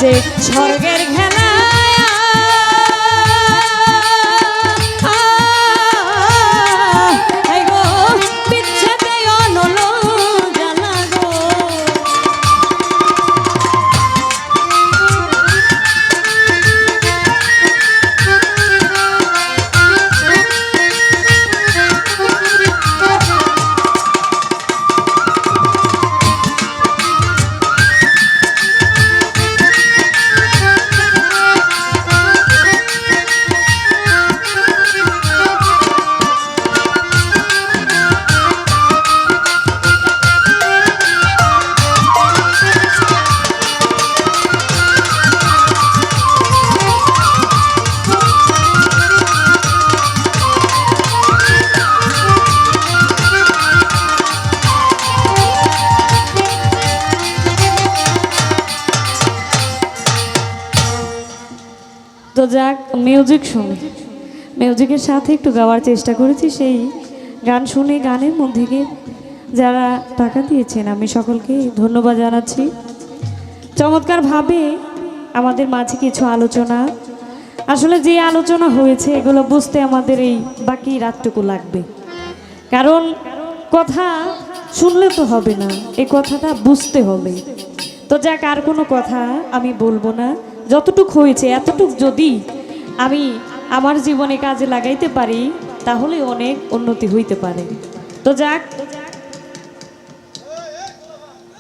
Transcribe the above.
যে স্বর্গের খেলা তো যাক মিউজিক শুনি, মিউজিকের সাথে একটু গাওয়ার চেষ্টা করেছি। সেই গান শুনে গানের মধ্যে গিয়ে যারা টাকা দিয়েছেন আমি সকলকে ধন্যবাদ জানাচ্ছি। চমৎকারভাবে আমাদের মাঝে কিছু আলোচনা, আসলে যে আলোচনা হয়েছে এগুলো বুঝতে আমাদের এই বাকি রাতটুকু লাগবে, কারণ কথা শুনলে তো হবে না, এই কথাটা বুঝতে হবে। তো যাক আর কোনো কথা আমি বলবো না, যতটুক হয়েছে এতটুক যদি আমি আমার জীবনে কাজে লাগাইতে পারি তাহলে অনেক উন্নতি হইতে পারে। তো যাক